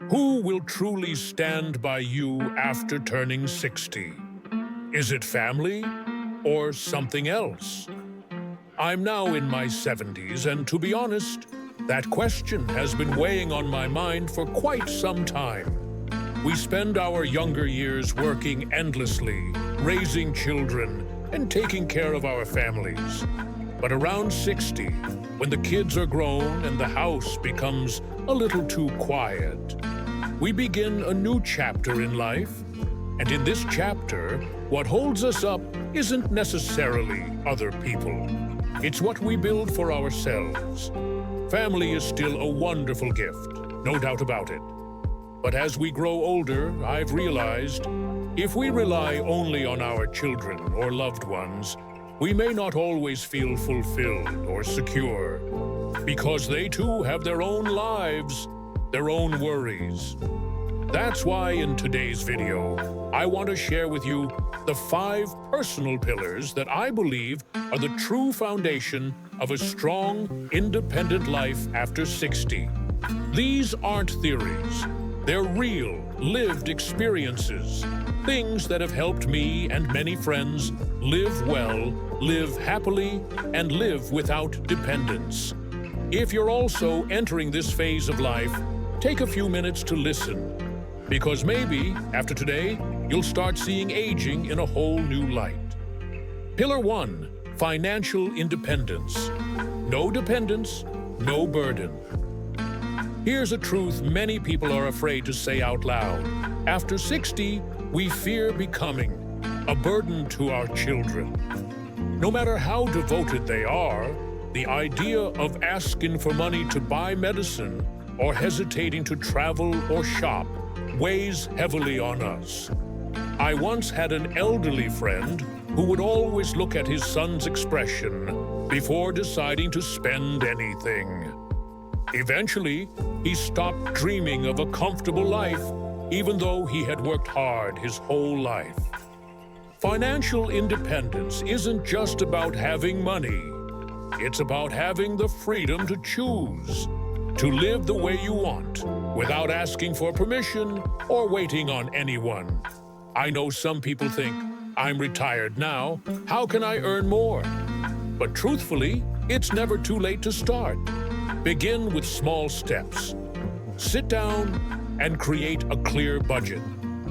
Who will truly stand by you after turning 60? Is it family or something else? I'm now in my 70s, and to be honest, that question has been weighing on my mind for quite some time. We spend our younger years working endlessly, raising children, and taking care of our families. But around 60, when the kids are grown and the house becomes a little too quiet, we begin a new chapter in life. And in this chapter, what holds us up isn't necessarily other people. It's what we build for ourselves. Family is still a wonderful gift, no doubt about it. But as we grow older, I've realized, if we rely only on our children or loved ones, we may not always feel fulfilled or secure, because they too have their own lives, their own worries. That's why in today's video, I want to share with you the 5 personal pillars that I believe are the true foundation of a strong, independent life after 60. These aren't theories. They're real, lived experiences, things that have helped me and many friends live well, live happily, and live without dependence. If you're also entering this phase of life, take a few minutes to listen, because maybe, after today, you'll start seeing aging in a whole new light. Pillar 1, financial independence. No dependence, no burden. Here's a truth many people are afraid to say out loud. After 60, we fear becoming a burden to our children. No matter how devoted they are, the idea of asking for money to buy medicine or hesitating to travel or shop weighs heavily on us. I once had an elderly friend who would always look at his son's expression before deciding to spend anything. Eventually, he stopped dreaming of a comfortable life, even though he had worked hard his whole life. Financial independence isn't just about having money. It's about having the freedom to choose, to live the way you want, without asking for permission or waiting on anyone. I know some people think, I'm retired now, how can I earn more? But truthfully, it's never too late to start. Begin with small steps. Sit down and create a clear budget.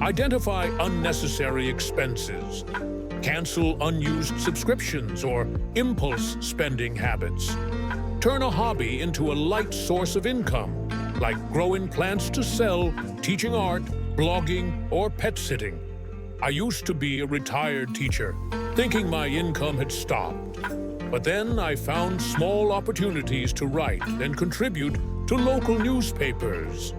Identify unnecessary expenses. Cancel unused subscriptions or impulse spending habits. Turn a hobby into a light source of income, like growing plants to sell, teaching art, blogging, or pet sitting. I used to be a retired teacher, thinking my income had stopped. But then I found small opportunities to write and contribute to local newspapers.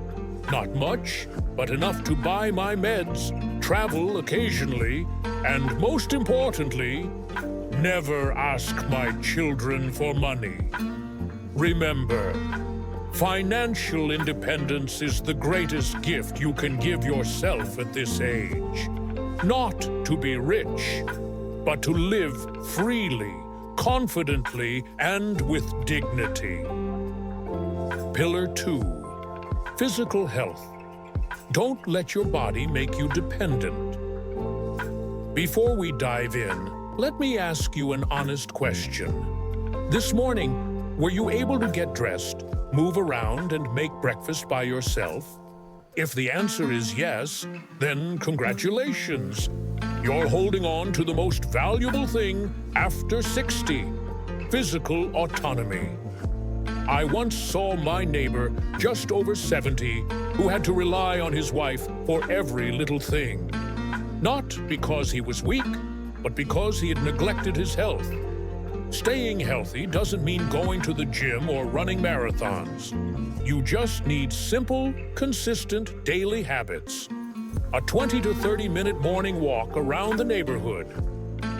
Not much, but enough to buy my meds, travel occasionally, and most importantly, never ask my children for money. Remember, financial independence is the greatest gift you can give yourself at this age. Not to be rich, but to live freely, confidently, and with dignity. Pillar 2, physical health. Don't let your body make you dependent. Before we dive in, let me ask you an honest question. This morning, were you able to get dressed, move around, and make breakfast by yourself? If the answer is yes, then congratulations. You're holding on to the most valuable thing after 60, physical autonomy. I once saw my neighbor, just over 70, who had to rely on his wife for every little thing. Not because he was weak, but because he had neglected his health. Staying healthy doesn't mean going to the gym or running marathons. You just need simple, consistent daily habits. A 20 to 30-minute morning walk around the neighborhood,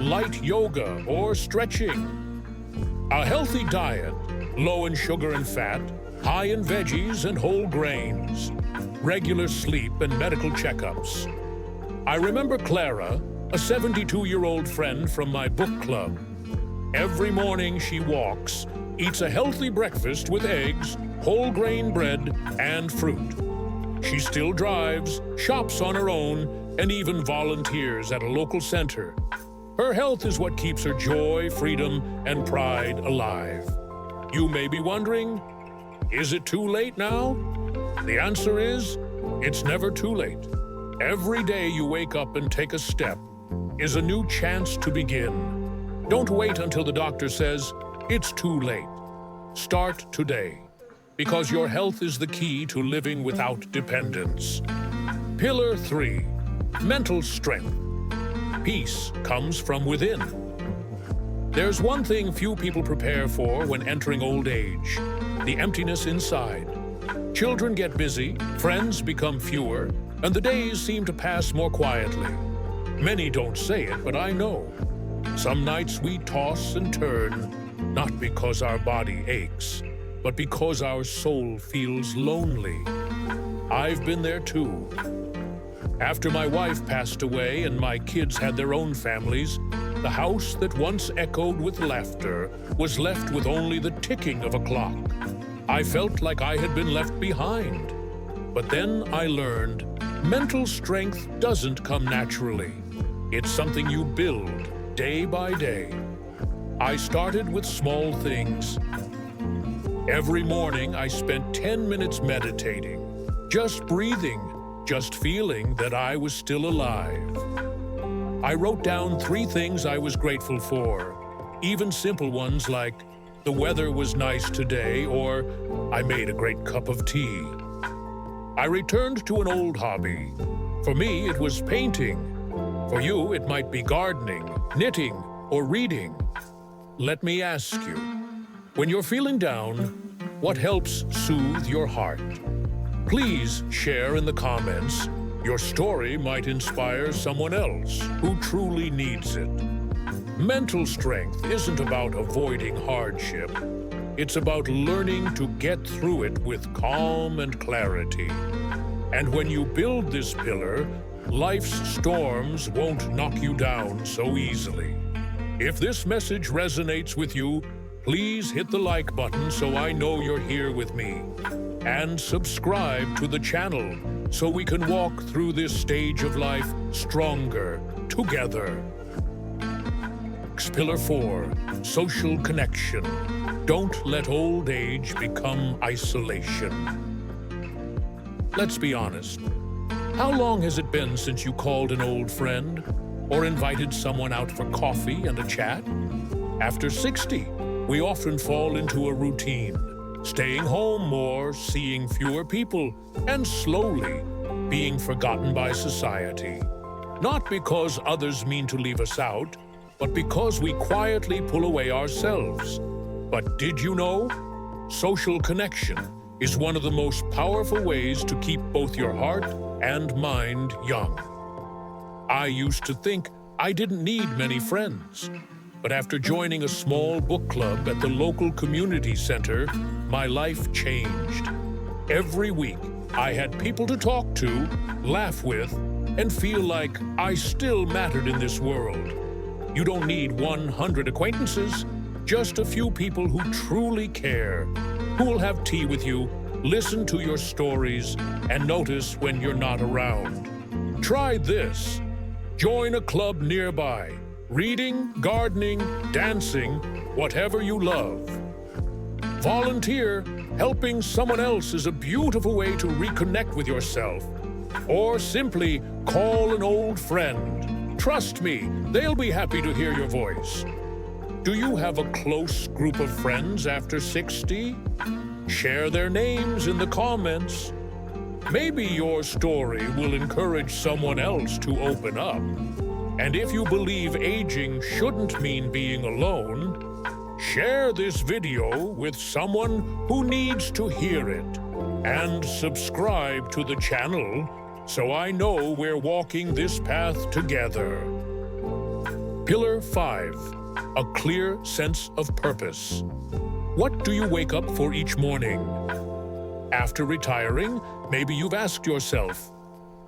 light yoga or stretching, a healthy diet, low in sugar and fat, high in veggies and whole grains, regular sleep and medical checkups. I remember Clara, a 72-year-old friend from my book club. Every morning she walks, eats a healthy breakfast with eggs, whole grain bread, and fruit. She still drives, shops on her own, and even volunteers at a local center. Her health is what keeps her joy, freedom, and pride alive. You may be wondering, is it too late now? The answer is, it's never too late. Every day you wake up and take a step is a new chance to begin. Don't wait until the doctor says it's too late. Start today, because your health is the key to living without dependence. Pillar 3, mental strength. Peace comes from within. There's one thing few people prepare for when entering old age: the emptiness inside. Children get busy, friends become fewer, and the days seem to pass more quietly. Many don't say it, but I know. Some nights we toss and turn, not because our body aches, but because our soul feels lonely. I've been there too. After my wife passed away and my kids had their own families, the house that once echoed with laughter was left with only the ticking of a clock. I felt like I had been left behind. But then I learned mental strength doesn't come naturally. It's something you build day by day. I started with small things. Every morning I spent 10 minutes meditating, just breathing, just feeling that I was still alive. I wrote down 3 things I was grateful for, even simple ones like, the weather was nice today, or I made a great cup of tea. I returned to an old hobby. For me, it was painting. For you, it might be gardening, knitting, or reading. Let me ask you, when you're feeling down, what helps soothe your heart? Please share in the comments. Your story might inspire someone else who truly needs it. Mental strength isn't about avoiding hardship. It's about learning to get through it with calm and clarity. And when you build this pillar, life's storms won't knock you down so easily. If this message resonates with you, please hit the like button so I know you're here with me. And subscribe to the channel so we can walk through this stage of life stronger together. Pillar 4, social connection. Don't let old age become isolation. Let's be honest. How long has it been since you called an old friend or invited someone out for coffee and a chat? After 60, we often fall into a routine, staying home more, seeing fewer people, and slowly being forgotten by society. Not because others mean to leave us out, but because we quietly pull away ourselves. But did you know? Social connection is one of the most powerful ways to keep both your heart and mind young. I used to think I didn't need many friends, but after joining a small book club at the local community center, my life changed. Every week, I had people to talk to, laugh with, and feel like I still mattered in this world. You don't need 100 acquaintances, just a few people who truly care, who will have tea with you, listen to your stories, and notice when you're not around. Try this. Join a club nearby. Reading, gardening, dancing, whatever you love. Volunteer. Helping someone else is a beautiful way to reconnect with yourself. Or simply call an old friend. Trust me, they'll be happy to hear your voice. Do you have a close group of friends after 60? Share their names in the comments. Maybe your story will encourage someone else to open up. And if you believe aging shouldn't mean being alone, share this video with someone who needs to hear it. And subscribe to the channel so I know we're walking this path together. Pillar 5, a clear sense of purpose. What do you wake up for each morning? After retiring, maybe you've asked yourself,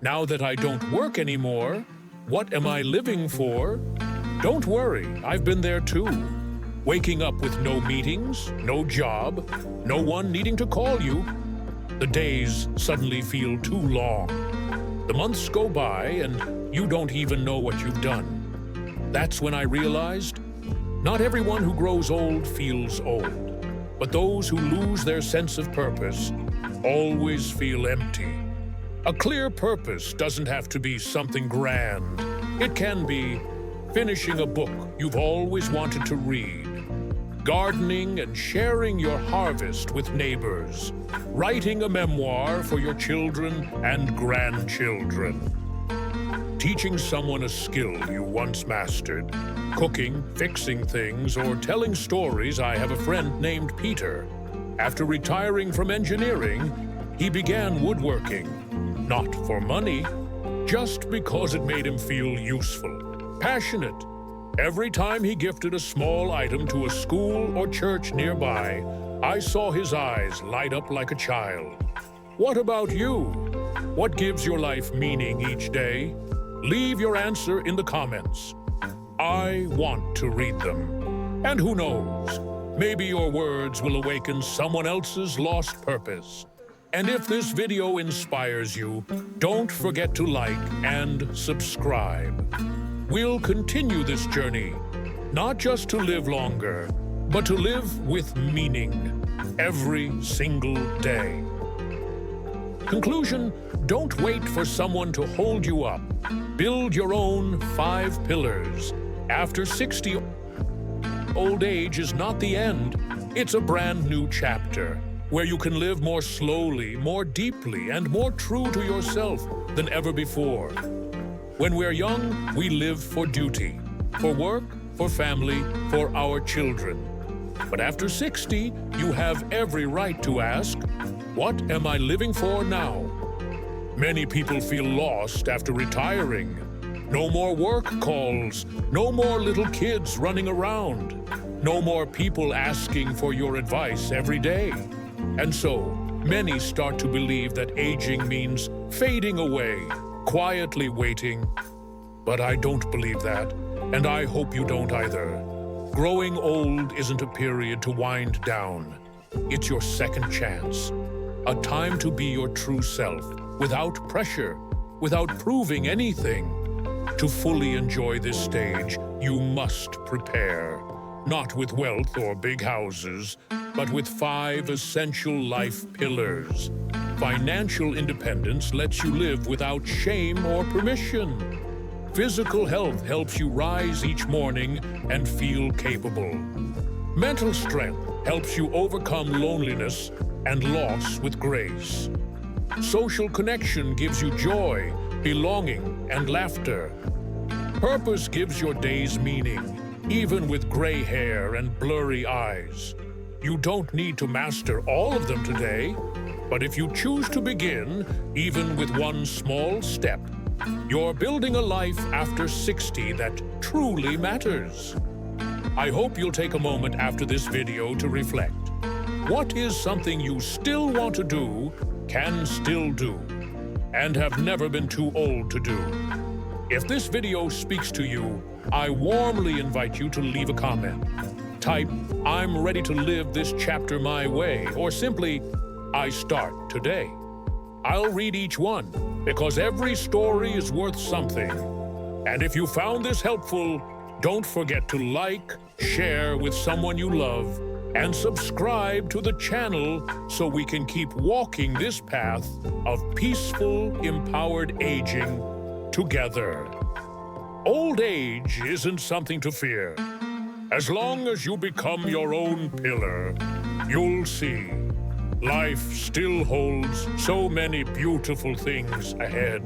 now that I don't work anymore, what am I living for? Don't worry, I've been there too. Waking up with no meetings, no job, no one needing to call you. The days suddenly feel too long. The months go by and you don't even know what you've done. That's when I realized not everyone who grows old feels old, but those who lose their sense of purpose always feel empty. A clear purpose doesn't have to be something grand. It can be finishing a book you've always wanted to read, gardening and sharing your harvest with neighbors, writing a memoir for your children and grandchildren, teaching someone a skill you once mastered, cooking, fixing things, or telling stories. I have a friend named Peter. After retiring from engineering, he began woodworking, not for money, just because it made him feel useful, passionate. Every time he gifted a small item to a school or church nearby, I saw his eyes light up like a child. What about you? What gives your life meaning each day? Leave your answer in the comments. I want to read them. And who knows, maybe your words will awaken someone else's lost purpose. And if this video inspires you, don't forget to like and subscribe. We'll continue this journey, not just to live longer, but to live with meaning every single day. Conclusion: don't wait for someone to hold you up. Build your own 5 pillars. After 60, old age is not the end. It's a brand new chapter where you can live more slowly, more deeply, and more true to yourself than ever before. When we're young, we live for duty, for work, for family, for our children. But after 60, you have every right to ask, what am I living for now? Many people feel lost after retiring. No more work calls, no more little kids running around, no more people asking for your advice every day. And so, many start to believe that aging means fading away, quietly waiting. But I don't believe that, and I hope you don't either. Growing old isn't a period to wind down. It's your second chance. A time to be your true self, without pressure, without proving anything. To fully enjoy this stage, you must prepare. Not with wealth or big houses, but with 5 essential life pillars. Financial independence lets you live without shame or permission. Physical health helps you rise each morning and feel capable. Mental strength helps you overcome loneliness and loss with grace. Social connection gives you joy, belonging, and laughter. Purpose gives your days meaning, even with gray hair and blurry eyes. You don't need to master all of them today, but if you choose to begin, even with one small step, you're building a life after 60 that truly matters. I hope you'll take a moment after this video to reflect. What is something you still want to do, can still do, and have never been too old to do? If this video speaks to you, I warmly invite you to leave a comment. Type, "I'm ready to live this chapter my way," or simply, "I start today." I'll read each one, because every story is worth something. And if you found this helpful, don't forget to like, share with someone you love, and subscribe to the channel so we can keep walking this path of peaceful, empowered aging together. Old age isn't something to fear. As long as you become your own pillar, you'll see life still holds so many beautiful things ahead.